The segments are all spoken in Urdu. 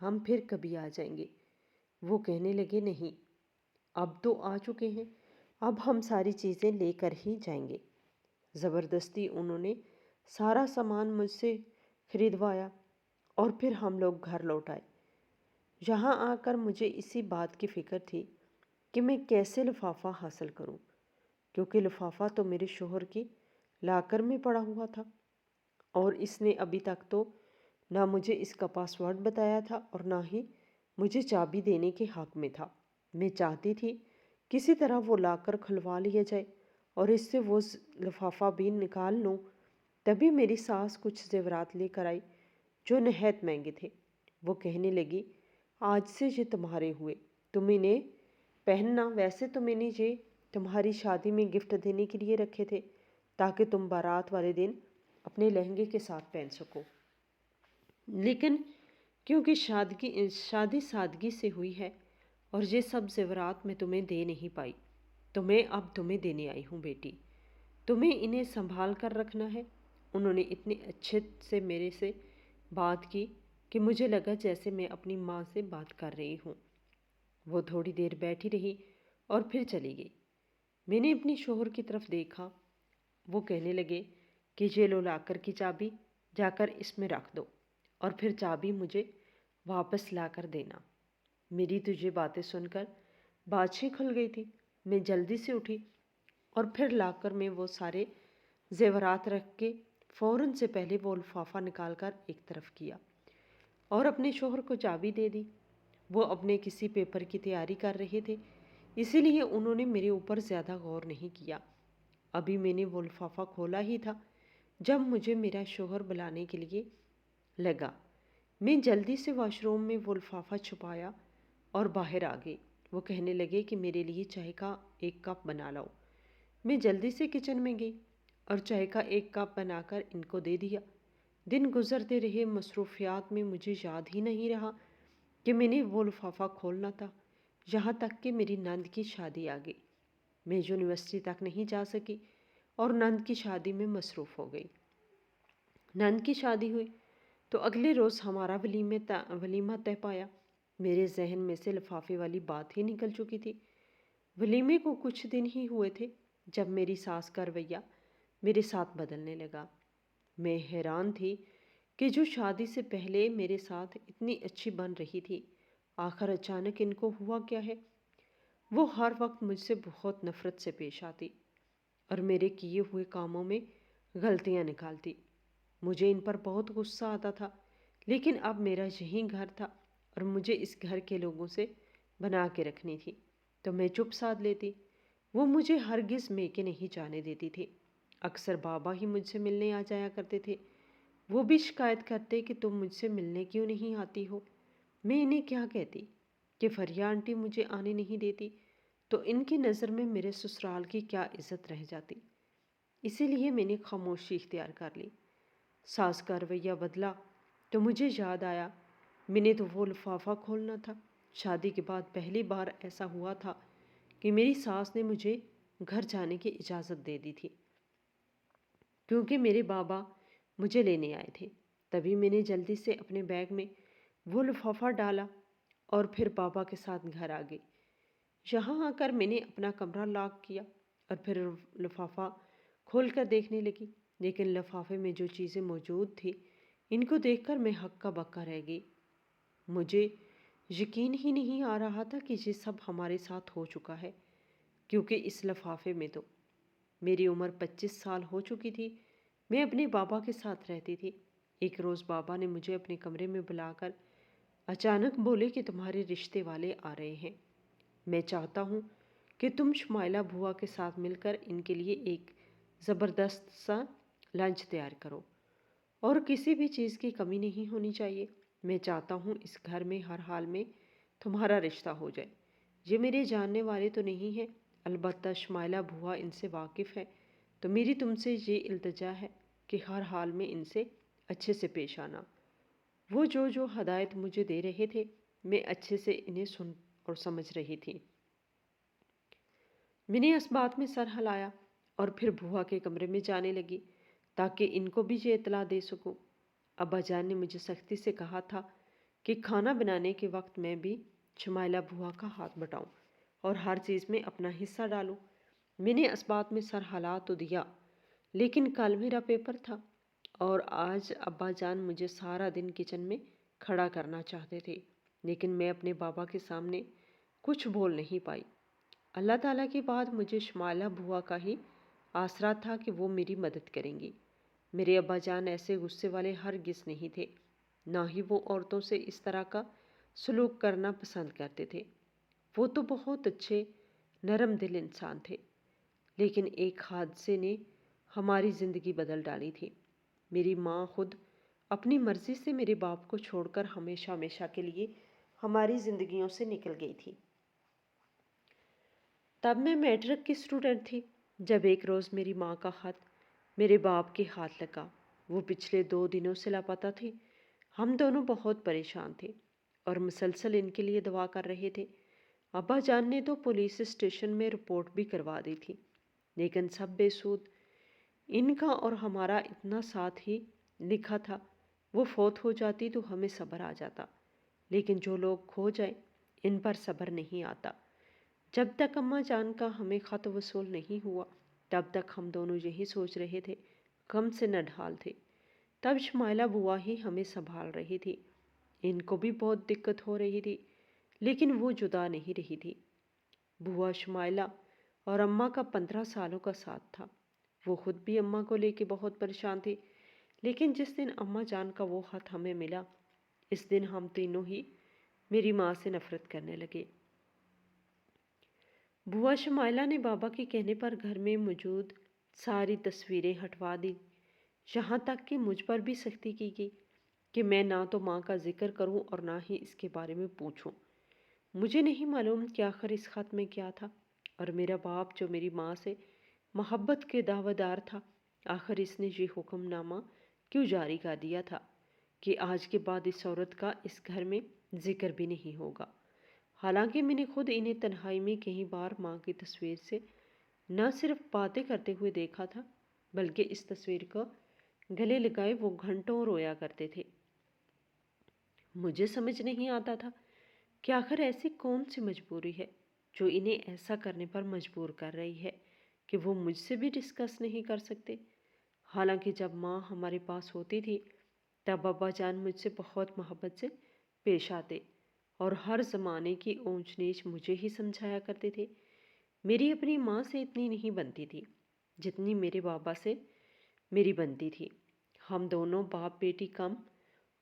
ہم پھر کبھی آ جائیں گے۔ وہ کہنے لگے نہیں، اب تو آ چکے ہیں، اب ہم ساری چیزیں لے کر ہی جائیں گے۔ زبردستی انہوں نے سارا سامان مجھ سے خریدوایا اور پھر ہم لوگ گھر لوٹ آئے۔ یہاں آ کر مجھے اسی بات کی فکر تھی کہ میں کیسے لفافہ حاصل کروں، کیونکہ لفافہ تو میرے شوہر کی لاکر میں پڑا ہوا تھا اور اس نے ابھی تک تو نہ مجھے اس کا پاسورڈ بتایا تھا اور نہ ہی مجھے چابی دینے کے حق میں تھا۔ میں چاہتی تھی کسی طرح وہ لاکر کھلوا لیا جائے اور اس سے وہ لفافہ بھی نکال لوں۔ تبھی میری ساس کچھ زیورات لے کر آئی جو نہایت مہنگے تھے۔ وہ کہنے لگی، آج سے یہ تمہارے ہوئے، تم انہیں پہننا۔ ویسے تو میں نے یہ تمہاری شادی میں گفٹ دینے کے لیے رکھے تھے تاکہ تم بارات والے دن اپنے لہنگے کے ساتھ پہن سکو، لیکن کیونکہ شادی سادگی سے ہوئی ہے اور یہ سب زیورات میں تمہیں دے نہیں پائی تو میں اب تمہیں دینے آئی ہوں بیٹی، تمہیں انہیں سنبھال کر رکھنا ہے۔ انہوں نے اتنے اچھے سے میرے سے بات کی کہ مجھے لگا جیسے میں اپنی ماں سے بات کر رہی ہوں۔ وہ تھوڑی دیر بیٹھی رہی اور پھر چلی گئی۔ میں نے اپنے شوہر کی طرف دیکھا۔ وہ کہنے لگے کہ یہ لو لاکر کی چابی، جا کر اس میں رکھ دو اور پھر چابی مجھے واپس لا کر دینا۔ میری تو یہ باتیں سن کر باتیں کھل گئی تھی۔ میں جلدی سے اٹھی اور پھر لاکر میں وہ سارے زیورات رکھ کے فوراً سے پہلے وہ لفافہ نکال کر ایک طرف کیا اور اپنے شوہر کو چابی دے دی۔ وہ اپنے کسی پیپر کی تیاری کر رہے تھے، اسی لیے انہوں نے میرے اوپر زیادہ غور نہیں کیا۔ ابھی میں نے وہ لفافہ کھولا ہی تھا جب مجھے میرا شوہر بلانے کے لیے لگا۔ میں جلدی سے واش روم میں وہ لفافہ چھپایا اور باہر آ گئی۔ وہ کہنے لگے کہ میرے لیے چائے کا 1 کپ بنا لاؤ۔ میں جلدی سے کچن میں گئی اور چائے کا 1 کپ بنا کر ان کو دے دیا۔ دن گزرتے رہے، مصروفیات میں مجھے یاد ہی نہیں رہا کہ میں نے وہ لفافہ کھولنا تھا، یہاں تک کہ میری نند کی شادی آ گئی۔ میں یونیورسٹی تک نہیں جا سکی اور نند کی شادی میں مصروف ہو گئی۔ نند کی شادی ہوئی تو اگلے روز ہمارا ولیمہ طے پایا۔ میرے ذہن میں سے لفافے والی بات ہی نکل چکی تھی۔ ولیمے کو کچھ دن ہی ہوئے تھے جب میری ساس کا رویہ میرے ساتھ بدلنے لگا۔ میں حیران تھی کہ جو شادی سے پہلے میرے ساتھ اتنی اچھی بن رہی تھی، آخر اچانک ان کو ہوا کیا ہے؟ وہ ہر وقت مجھ سے بہت نفرت سے پیش آتی اور میرے کیے ہوئے کاموں میں غلطیاں نکالتی۔ مجھے ان پر بہت غصہ آتا تھا، لیکن اب میرا یہی گھر تھا اور مجھے اس گھر کے لوگوں سے بنا کے رکھنی تھی، تو میں چپ سادھ لیتی۔ وہ مجھے ہرگز میکے نہیں جانے دیتی تھی۔ اکثر بابا ہی مجھ سے ملنے آ جایا کرتے تھے۔ وہ بھی شکایت کرتے کہ تم مجھ سے ملنے کیوں نہیں آتی ہو۔ میں انہیں کیا کہتی کہ فریہ آنٹی مجھے آنے نہیں دیتی، تو ان کی نظر میں میرے سسرال کی کیا عزت رہ جاتی۔ اسی لیے میں نے خاموشی اختیار کر لی۔ ساس کا رویہ بدلا تو مجھے یاد آیا، میں نے تو وہ لفافہ کھولنا تھا۔ شادی کے بعد پہلی بار ایسا ہوا تھا کہ میری ساس نے مجھے گھر جانے کی اجازت دے دی تھی، کیونکہ میرے بابا مجھے لینے آئے تھے۔ تبھی میں نے جلدی سے اپنے بیگ میں وہ لفافہ ڈالا اور پھر بابا کے ساتھ گھر آ گئی۔ یہاں آ کر میں نے اپنا کمرہ لاک کیا اور پھر لفافہ کھول کر دیکھنے لگی، لیکن لفافے میں جو چیزیں موجود تھیں ان کو دیکھ کر میں ہکا بکا رہ گئی۔ مجھے یقین ہی نہیں آ رہا تھا کہ یہ سب ہمارے ساتھ ہو چکا ہے، کیونکہ اس لفافے میں تو میری عمر 25 سال ہو چکی تھی۔ میں اپنے بابا کے ساتھ رہتی تھی۔ ایک روز بابا نے مجھے اپنے کمرے میں بلا کر اچانک بولے کہ تمہارے رشتے والے آ رہے ہیں، میں چاہتا ہوں کہ تم شمائلہ بھوا کے ساتھ مل کر ان کے لیے ایک زبردست سا لنچ تیار کرو اور کسی بھی چیز کی کمی نہیں ہونی چاہیے۔ میں چاہتا ہوں اس گھر میں ہر حال میں تمہارا رشتہ ہو جائے۔ یہ میرے جاننے والے تو نہیں ہیں، البتہ شمائلہ بھوا ان سے واقف ہے، تو میری تم سے یہ التجا ہے کہ ہر حال میں ان سے اچھے سے پیش آنا۔ وہ جو ہدایت مجھے دے رہے تھے میں اچھے سے انہیں سن اور سمجھ رہی تھی۔ میں نے اس بات میں سر ہلایا اور پھر بھوا کے کمرے میں جانے لگی تاکہ ان کو بھی یہ اطلاع دے سکوں۔ ابا جان نے مجھے سختی سے کہا تھا کہ کہ کھانا بنانے کے وقت میں بھی شمائلہ بھوا کا ہاتھ بٹاؤں اور ہر چیز میں اپنا حصہ ڈالوں۔ میں نے اس بات میں سر ہلا تو دیا، لیکن کل میرا پیپر تھا اور آج ابا جان مجھے سارا دن کچن میں کھڑا کرنا چاہتے تھے، لیکن میں اپنے بابا کے سامنے کچھ بول نہیں پائی۔ اللہ تعالیٰ کی بات مجھے شمائلہ بھوا کا ہی آسرا تھا کہ وہ میری مدد کریں گی۔ میرے ابا جان ایسے غصے والے ہرگز نہیں تھے، نہ ہی وہ عورتوں سے اس طرح کا سلوک کرنا پسند کرتے تھے۔ وہ تو بہت اچھے نرم دل انسان تھے، لیکن ایک حادثے نے ہماری زندگی بدل ڈالی تھی۔ میری ماں خود اپنی مرضی سے میرے باپ کو چھوڑ کر ہمیشہ ہمیشہ کے لیے ہماری زندگیوں سے نکل گئی تھی۔ تب میں میٹرک کی اسٹوڈنٹ تھی جب ایک روز میری ماں کا خط میرے باپ کے ہاتھ لگا۔ وہ پچھلے 2 دنوں سے لاپتہ تھے۔ ہم دونوں بہت پریشان تھے اور مسلسل ان کے لیے دعا کر رہے تھے۔ ابا جان نے تو پولیس اسٹیشن میں رپورٹ بھی کروا دی تھی، لیکن سب بے سود۔ ان کا اور ہمارا اتنا ساتھ ہی لکھا تھا، وہ فوت ہو جاتی تو ہمیں صبر آ جاتا، لیکن جو لوگ کھو جائیں ان پر صبر نہیں آتا۔ جب تک اماں جان کا ہمیں خط وصول نہیں ہوا تب تک ہم دونوں یہی سوچ رہے تھے، غم سے نہ ڈھال تھے۔ تب شمائلہ بوا ہی ہمیں سنبھال رہی تھی۔ ان کو بھی بہت دقت ہو رہی تھی، لیکن وہ جدا نہیں رہی تھی۔ بوا شمائلہ اور اماں کا 15 سالوں کا ساتھ تھا۔ وہ خود بھی اماں کو لے کے بہت پریشان تھی، لیکن جس دن اماں جان کا وہ خط ہمیں ملا، اس دن ہم تینوں ہی میری ماں سے نفرت کرنے لگے۔ بوا شمائلہ نے بابا کے کہنے پر گھر میں موجود ساری تصویریں ہٹوا دی، یہاں تک کہ مجھ پر بھی سختی کی گئی کہ میں نہ تو ماں کا ذکر کروں اور نہ ہی اس کے بارے میں پوچھوں۔ مجھے نہیں معلوم کہ آخر اس خط میں کیا تھا، اور میرا باپ جو میری ماں سے محبت کے دعویدار تھا، آخر اس نے یہ حکم نامہ کیوں جاری کر دیا تھا کہ آج کے بعد اس عورت کا اس گھر میں ذکر بھی نہیں ہوگا۔ حالانکہ میں نے خود انہیں تنہائی میں کئی بار ماں کی تصویر سے نہ صرف باتیں کرتے ہوئے دیکھا تھا، بلکہ اس تصویر کو گلے لگائے وہ گھنٹوں رویا کرتے تھے۔ مجھے سمجھ نہیں آتا تھا کہ آخر ایسی کون سی مجبوری ہے جو انہیں ایسا کرنے پر مجبور کر رہی ہے کہ وہ مجھ سے بھی ڈسکس نہیں کر سکتے۔ حالانکہ جب ماں ہمارے پاس ہوتی تھی تب ابا جان مجھ سے بہت محبت سے پیش آتے اور ہر زمانے کی اونچ نیچ مجھے ہی سمجھایا کرتے تھے۔ میری اپنی ماں سے اتنی نہیں بنتی تھی جتنی میرے بابا سے میری بنتی تھی۔ ہم دونوں باپ بیٹی کم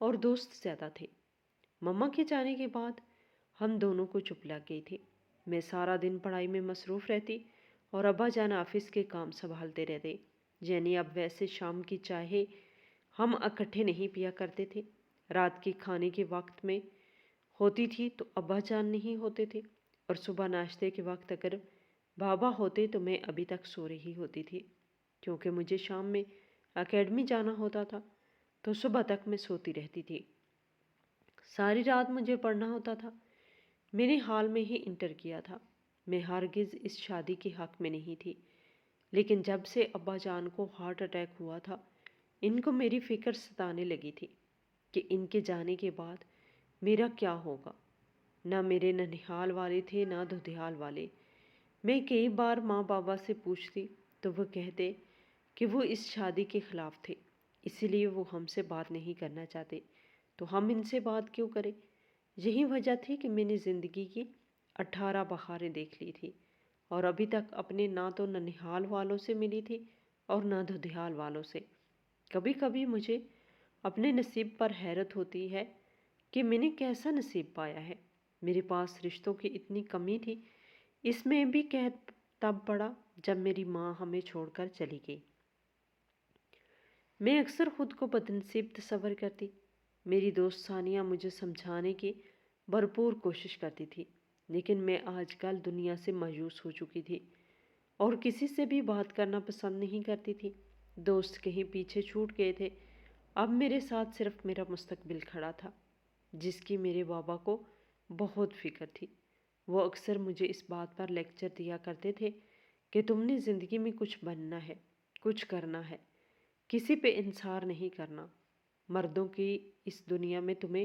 اور دوست زیادہ تھے۔ مما کے جانے کے بعد ہم دونوں کو چپ لگ گئی تھی۔ میں سارا دن پڑھائی میں مصروف رہتی اور ابا جان آفس کے کام سنبھالتے رہتے۔ یعنی اب ویسے شام کی چائے ہم اکٹھے نہیں پیا کرتے تھے۔ رات کے کھانے کے وقت میں ہوتی تھی تو ابا جان نہیں ہوتے تھے، اور صبح ناشتے کے وقت اگر بابا ہوتے تو میں ابھی تک سو رہی ہوتی تھی، کیونکہ مجھے شام میں اکیڈمی جانا ہوتا تھا تو صبح تک میں سوتی رہتی تھی۔ ساری رات مجھے پڑھنا ہوتا تھا۔ میں نے حال میں ہی انٹر کیا تھا۔ میں ہرگز اس شادی کے حق میں نہیں تھی، لیکن جب سے ابا جان کو ہارٹ اٹیک ہوا تھا ان کو میری فکر ستانے لگی تھی کہ ان کے جانے کے بعد میرا کیا ہوگا۔ نہ میرے ننھیال والے تھے نہ دودھیال والے۔ میں کئی بار ماں بابا سے پوچھتی تو وہ کہتے کہ وہ اس شادی کے خلاف تھے، اسی لیے وہ ہم سے بات نہیں کرنا چاہتے، تو ہم ان سے بات کیوں کریں۔ یہی وجہ تھی کہ میں نے زندگی کی 18 بہاریں دیکھ لی تھی اور ابھی تک اپنے نہ تو ننھیال والوں سے ملی تھی اور نہ دودھیال والوں سے۔ کبھی کبھی مجھے اپنے نصیب پر حیرت ہوتی ہے کہ میں نے کیسا نصیب پایا ہے۔ میرے پاس رشتوں کی اتنی کمی تھی، اس میں بھی قحط تب پڑا جب میری ماں ہمیں چھوڑ کر چلی گئی۔ میں اکثر خود کو بدنصیب تصور کرتی۔ میری دوست ثانیہ مجھے سمجھانے کی بھرپور کوشش کرتی تھی، لیکن میں آج کل دنیا سے مایوس ہو چکی تھی اور کسی سے بھی بات کرنا پسند نہیں کرتی تھی۔ دوست کہیں پیچھے چھوٹ گئے تھے۔ اب میرے ساتھ صرف میرا مستقبل کھڑا تھا، جس کی میرے بابا کو بہت فکر تھی۔ وہ اکثر مجھے اس بات پر لیکچر دیا کرتے تھے کہ تم نے زندگی میں کچھ بننا ہے، کچھ کرنا ہے، کسی پہ انحصار نہیں کرنا۔ مردوں کی اس دنیا میں تمہیں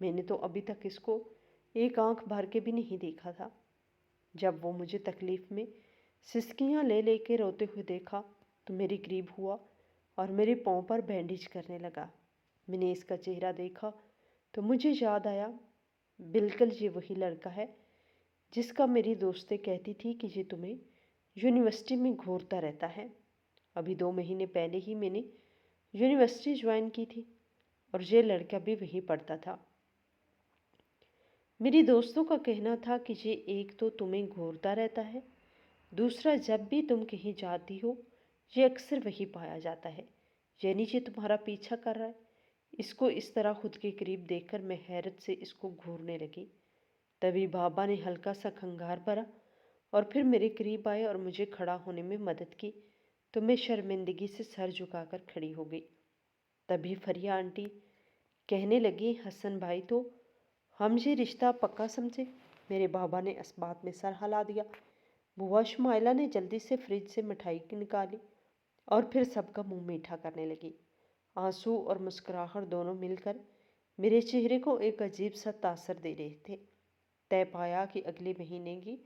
میں نے تو ابھی تک اس کو ایک آنکھ بھر کے بھی نہیں دیکھا تھا۔ جب وہ مجھے تکلیف میں سسکیاں لے لے کے روتے ہوئے دیکھا تو میرے قریب ہوا اور میرے پاؤں پر بینڈیج کرنے لگا۔ میں نے اس کا چہرہ دیکھا تو مجھے یاد آیا، بالکل یہ وہی لڑکا ہے جس کا میری دوستیں کہتی تھی کہ یہ تمہیں یونیورسٹی میں گھورتا رہتا ہے۔ ابھی 2 مہینے پہلے ہی میں نے یونیورسٹی جوائن کی تھی اور یہ لڑکا بھی وہیں پڑھتا تھا۔ میری دوستوں کا کہنا تھا کہ یہ ایک تو تمہیں گھورتا رہتا ہے، دوسرا جب بھی تم کہیں جاتی ہو یہ اکثر وہی پایا جاتا ہے، یعنی یہ تمہارا پیچھا کر رہا ہے۔ اس کو اس طرح خود کے قریب دیکھ کر میں حیرت سے اس کو گھورنے لگی۔ تبھی بابا نے ہلکا سا کھنگار بھرا اور پھر میرے قریب آئے اور مجھے کھڑا ہونے میں مدد کی تو میں شرمندگی سے سر جھکا کر کھڑی ہو گئی۔ تبھی فریہ آنٹی کہنے لگی، حسن بھائی تو ہم یہ رشتہ پکا سمجھے۔ میرے بابا نے اس بات میں سر ہلا دیا۔ بوا شمائلہ نے جلدی سے فریج سے مٹھائی نکالی اور پھر سب کا منہ میٹھا کرنے لگی۔ آنسو اور مسکراہٹ دونوں مل کر میرے چہرے کو ایک عجیب سا تاثر دے رہے تھے۔ طے پایا کہ اگلے مہینے کی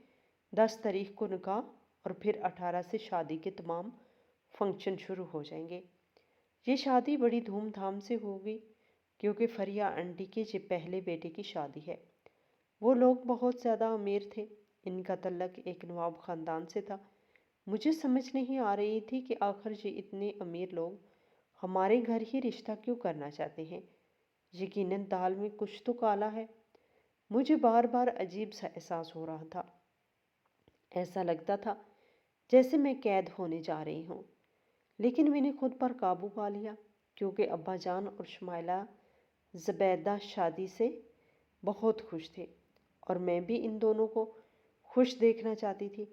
10 تاریخ کو نکاح اور پھر 18 سے شادی کے تمام فنکشن شروع ہو جائیں گے۔ یہ شادی بڑی دھوم دھام سے ہوگی کیونکہ فریہ آنٹی کے یہ پہلے بیٹے کی شادی ہے۔ وہ لوگ بہت زیادہ امیر تھے، ان کا تعلق ایک نواب خاندان سے تھا۔ مجھے سمجھ نہیں آ رہی تھی کہ آخر یہ اتنے امیر لوگ ہمارے گھر ہی رشتہ کیوں کرنا چاہتے ہیں۔ یقیناً دال میں کچھ تو کالا ہے۔ مجھے بار بار عجیب سا احساس ہو رہا تھا، ایسا لگتا تھا جیسے میں قید ہونے جا رہی ہوں۔ لیکن میں نے خود پر قابو پا لیا کیونکہ ابا جان اور شمائلہ زبیدہ شادی سے بہت خوش تھے اور میں بھی ان دونوں کو خوش دیکھنا چاہتی تھی۔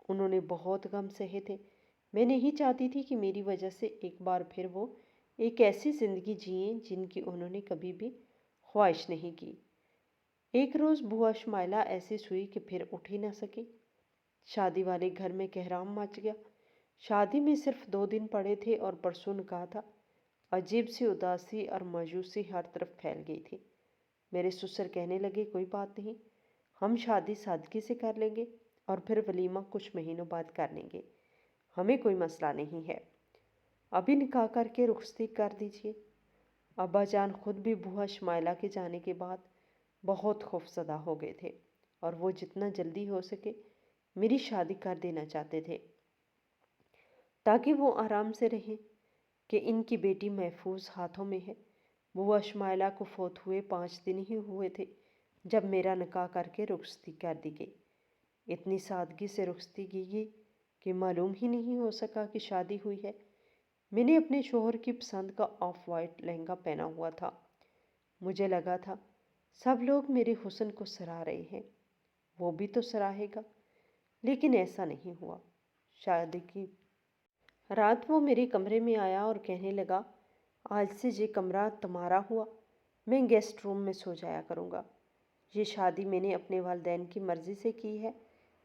انہوں نے بہت غم سہے تھے۔ میں نہیں چاہتی تھی کہ میری وجہ سے ایک بار پھر وہ ایک ایسی زندگی جئیں جن کی انہوں نے کبھی بھی خواہش نہیں کی۔ ایک روز بوا شمائلہ ایسی سوئی کہ پھر اٹھ ہی نہ سکی۔ شادی والے گھر میں کہرام مچ گیا۔ شادی میں صرف 2 دن پڑے تھے اور پرسوں نکاح تھا۔ عجیب سی اداسی اور مایوسی ہر طرف پھیل گئی تھی۔ میرے سسر کہنے لگے، کوئی بات نہیں، ہم شادی سادگی سے کر لیں گے اور پھر ولیمہ کچھ مہینوں بعد کر لیں گے، ہمیں کوئی مسئلہ نہیں ہے، ابھی نکاح کر کے رخصتی کر دیجیے۔ ابا جان خود بھی بوا شمائلہ کے جانے کے بعد بہت خوفزدہ ہو گئے تھے اور وہ جتنا جلدی ہو سکے میری شادی کر دینا چاہتے تھے تاکہ وہ آرام سے رہیں کہ ان کی بیٹی محفوظ ہاتھوں میں ہے۔ بوا شمائلہ کو فوت ہوئے 5 دن ہی ہوئے تھے جب میرا نکاح کر کے رخصتی کر دی گئی۔ اتنی سادگی سے رخصتی کی گئی کہ معلوم ہی نہیں ہو سکا کہ شادی ہوئی ہے۔ میں نے اپنے شوہر کی پسند کا آف وائٹ لہنگا پہنا ہوا تھا۔ مجھے لگا تھا سب لوگ میرے حسن کو سراہ رہے ہیں، وہ بھی تو سراہے گا، لیکن ایسا نہیں ہوا۔ شادی کی رات وہ میرے کمرے میں آیا اور کہنے لگا، آج سے یہ کمرہ تمہارا ہوا، میں گیسٹ روم میں سو جایا کروں گا۔ یہ شادی میں نے اپنے والدین کی مرضی سے کی ہے،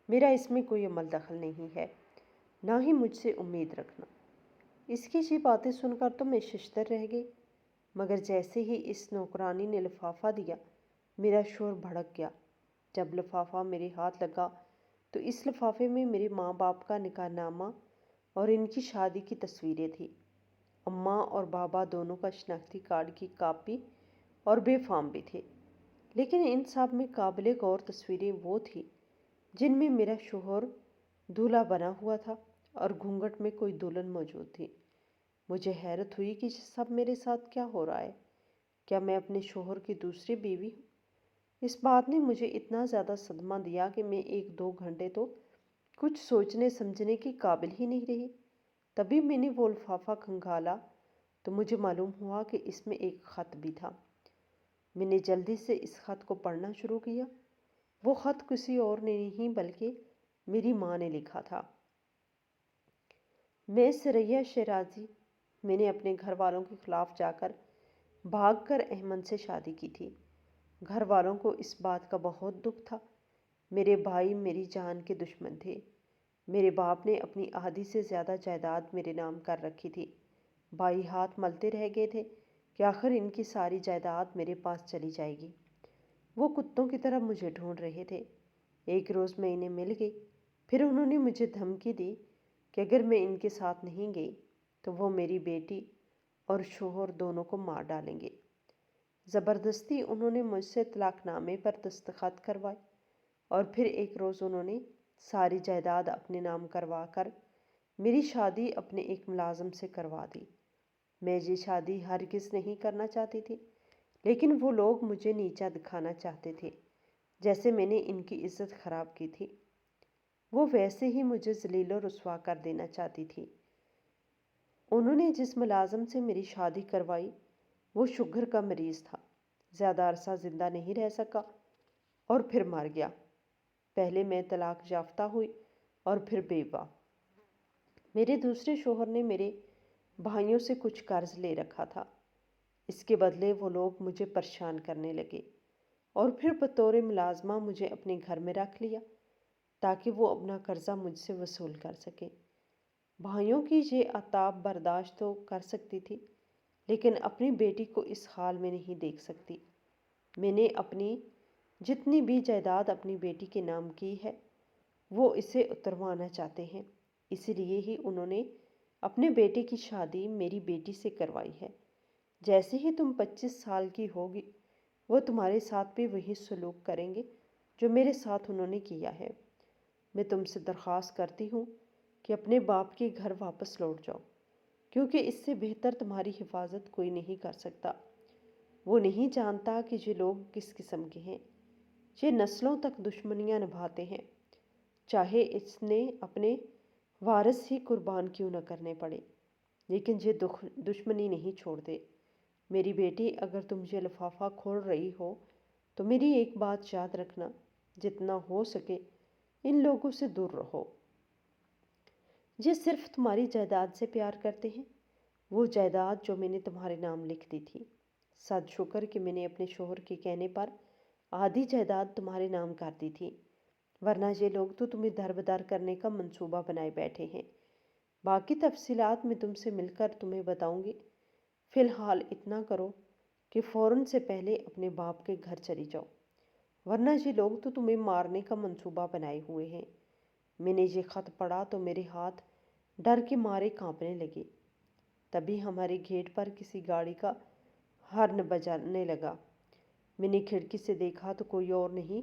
میرا اس میں کوئی عمل دخل نہیں ہے، نہ ہی مجھ سے امید رکھنا۔ اس کی یہ باتیں سن کر تو میں ششدر رہ گئی، مگر جیسے ہی اس نوکرانی نے لفافہ دیا میرا شور بھڑک گیا۔ جب لفافہ میرے ہاتھ لگا تو اس لفافے میں میرے ماں باپ کا نکاح نامہ اور ان کی شادی کی تصویریں تھیں۔ اماں اور بابا دونوں کا شناختی کارڈ کی کاپی اور بے فارم بھی تھے، لیکن ان سب میں قابل غور تصویریں وہ تھیں جن میں میرا شوہر دولہا بنا ہوا تھا اور گھونگھٹ میں کوئی دلہن موجود تھی۔ مجھے حیرت ہوئی کہ یہ سب میرے ساتھ کیا ہو رہا ہے، کیا میں اپنے شوہر کی دوسری بیوی ہوں؟ اس بات نے مجھے اتنا زیادہ صدمہ دیا کہ میں 1-2 گھنٹے تو کچھ سوچنے سمجھنے کی قابل ہی نہیں رہی۔ تبھی میں نے وہ لفافہ کھنگالا تو مجھے معلوم ہوا کہ اس میں ایک خط بھی تھا۔ میں نے جلدی سے اس خط کو پڑھنا شروع کیا۔ وہ خط کسی اور نے نہیں بلکہ میری ماں نے لکھا تھا۔ میں ثریا شیرازی، میں نے اپنے گھر والوں کے خلاف جا کر بھاگ کر احمد سے شادی کی تھی۔ گھر والوں کو اس بات کا بہت دکھ تھا۔ میرے بھائی میری جان کے دشمن تھے۔ میرے باپ نے اپنی آدھی سے زیادہ جائیداد میرے نام کر رکھی تھی۔ بھائی ہاتھ ملتے رہ گئے تھے کہ آخر ان کی ساری جائیداد میرے پاس چلی جائے گی۔ وہ کتوں کی طرح مجھے ڈھونڈ رہے تھے۔ ایک روز میں انہیں مل گئی، پھر انہوں نے مجھے دھمکی دی کہ اگر میں ان کے ساتھ نہیں گئی تو وہ میری بیٹی اور شوہر دونوں کو مار ڈالیں گے۔ زبردستی انہوں نے مجھ سے طلاق نامے پر دستخط کروائے اور پھر ایک روز انہوں نے ساری جائیداد اپنے نام کروا کر میری شادی اپنے ایک ملازم سے کروا دی۔ میں یہ شادی ہرگز نہیں کرنا چاہتی تھی، لیکن وہ لوگ مجھے نیچا دکھانا چاہتے تھے، جیسے میں نے ان کی عزت خراب کی تھی۔ وہ ویسے ہی مجھے ذلیل و رسوا کر دینا چاہتی تھی۔ انہوں نے جس ملازم سے میری شادی کروائی وہ شوگر کا مریض تھا، زیادہ عرصہ زندہ نہیں رہ سکا اور پھر مر گیا۔ پہلے میں طلاق یافتہ ہوئی اور پھر بیوہ۔ میرے دوسرے شوہر نے میرے بھائیوں سے کچھ قرض لے رکھا تھا، اس کے بدلے وہ لوگ مجھے پریشان کرنے لگے اور پھر بطور ملازمہ مجھے اپنے گھر میں رکھ لیا تاکہ وہ اپنا قرضہ مجھ سے وصول کر سکے۔ بھائیوں کی یہ عتاب برداشت تو کر سکتی تھی، لیکن اپنی بیٹی کو اس حال میں نہیں دیکھ سکتی۔ میں نے اپنی جتنی بھی جائیداد اپنی بیٹی کے نام کی ہے وہ اسے اتروانا چاہتے ہیں، اسی لیے ہی انہوں نے اپنے بیٹے کی شادی میری بیٹی سے کروائی ہے۔ جیسے ہی تم 25 سال کی ہوگی وہ تمہارے ساتھ بھی وہی سلوک کریں گے جو میرے ساتھ انہوں نے کیا ہے۔ میں تم سے درخواست کرتی ہوں کہ اپنے باپ کے گھر واپس لوٹ جاؤ، کیونکہ اس سے بہتر تمہاری حفاظت کوئی نہیں کر سکتا۔ وہ نہیں جانتا کہ یہ لوگ کس قسم کے ہیں۔ یہ نسلوں تک دشمنیاں نبھاتے ہیں، چاہے اس نے اپنے وارث ہی قربان کیوں نہ کرنے پڑے، لیکن یہ دشمنی نہیں چھوڑتے۔ میری بیٹی، اگر تم یہ لفافہ کھول رہی ہو تو میری ایک بات یاد رکھنا، جتنا ہو سکے ان لوگوں سے دور رہو۔ یہ صرف تمہاری جائیداد سے پیار کرتے ہیں، وہ جائیداد جو میں نے تمہارے نام لکھ دی تھی۔ صد شکر کہ میں نے اپنے شوہر کے کہنے پر آدھی جائیداد تمہارے نام کر دی تھی، ورنہ یہ لوگ تو تمہیں دربدر کرنے کا منصوبہ بنائے بیٹھے ہیں۔ باقی تفصیلات میں تم سے مل کر تمہیں بتاؤں گی۔ فی الحال اتنا کرو کہ فوراً سے پہلے اپنے باپ کے گھر چلی جاؤ، ورنہ یہ لوگ تو تمہیں مارنے کا منصوبہ بنائے ہوئے ہیں۔ میں نے یہ خط پڑھا تو میرے ہاتھ ڈر کے مارے کانپنے لگے۔ تبھی ہمارے گیٹ پر کسی گاڑی کا ہارن بجنے لگا۔ میں نے کھڑکی سے دیکھا تو کوئی اور نہیں،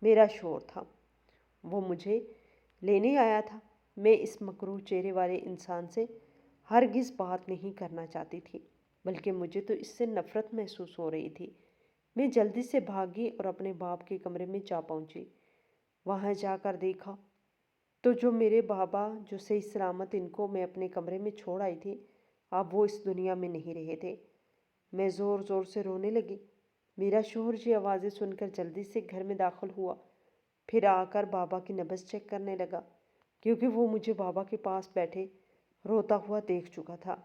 میرا شوہر تھا۔ وہ مجھے لینے آیا تھا۔ میں اس مکروہ چہرے والے انسان سے ہرگز بات نہیں کرنا چاہتی تھی، بلکہ مجھے تو اس سے نفرت محسوس ہو رہی تھی۔ میں جلدی سے بھاگی اور اپنے باپ کے کمرے میں جا پہنچی۔ وہاں جا کر دیکھا تو جو میرے بابا جو صحیح سلامت ان کو میں اپنے کمرے میں چھوڑ آئی تھی، اب وہ اس دنیا میں نہیں رہے تھے۔ میں زور زور سے رونے لگی۔ میرا شوہر یہ آوازیں سن کر جلدی سے گھر میں داخل ہوا، پھر آ کر بابا کی نبض چیک کرنے لگا، کیونکہ وہ مجھے بابا کے پاس بیٹھے روتا ہوا دیکھ چکا تھا۔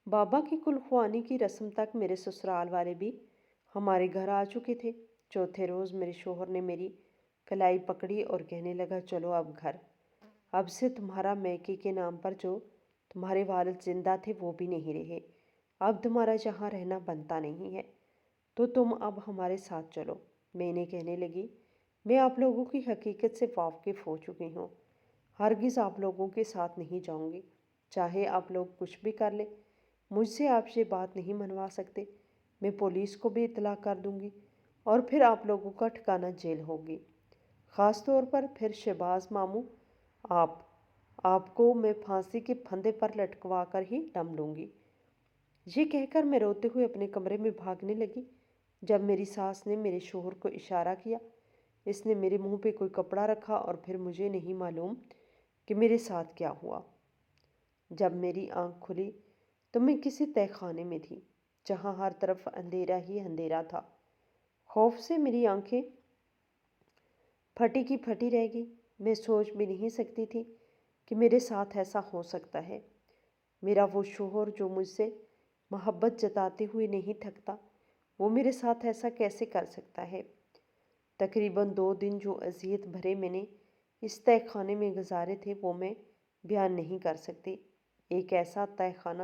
بابا کی کلخوانی کی رسم تک میرے سسرال والے بھی ہمارے گھر آ چکے تھے۔ چوتھے روز میرے شوہر نے میری کلائی پکڑی اور کہنے لگا، چلو اب گھر۔ اب سے تمہارا میکے کے نام پر جو تمہارے والد زندہ تھے وہ بھی نہیں رہے، اب تمہارا جہاں رہنا بنتا نہیں ہے، تو تم اب ہمارے ساتھ چلو۔ میں انہیں کہنے لگی، میں آپ لوگوں کی حقیقت سے واقف ہو چکی ہوں، ہرگز آپ لوگوں کے ساتھ نہیں جاؤں گی، چاہے آپ لوگ کچھ بھی کر لیں، مجھ سے آپ یہ بات نہیں منوا سکتے۔ میں پولیس کو بھی اطلاع کر دوں گی اور پھر آپ لوگوں کا ٹھکانہ جیل ہوگی، خاص طور پر پھر شہباز ماموں آپ کو میں پھانسی کے پھندے پر لٹکوا کر ہی دم لوں گی۔ یہ کہہ کر میں روتے ہوئے اپنے کمرے میں بھاگنے لگی۔ جب میری ساس نے میرے شوہر کو اشارہ کیا، اس نے میرے منہ پہ کوئی کپڑا رکھا اور پھر مجھے نہیں معلوم کہ میرے ساتھ کیا ہوا۔ جب میری آنکھ کھلی تو میں کسی تہہ خانے میں تھی جہاں ہر طرف اندھیرا ہی اندھیرا تھا۔ خوف سے میری آنکھیں پھٹی کی پھٹی رہ گئی۔ میں سوچ بھی نہیں سکتی تھی کہ میرے ساتھ ایسا ہو سکتا ہے۔ میرا وہ شوہر جو مجھ سے محبت جتاتے ہوئے نہیں تھکتا، وہ میرے ساتھ ایسا کیسے کر سکتا ہے؟ تقریباً 2 دن جو اذیت بھرے میں نے اس تہہ خانے میں گزارے تھے وہ میں بیان نہیں کر سکتی۔ ایک ایسا تہہ خانہ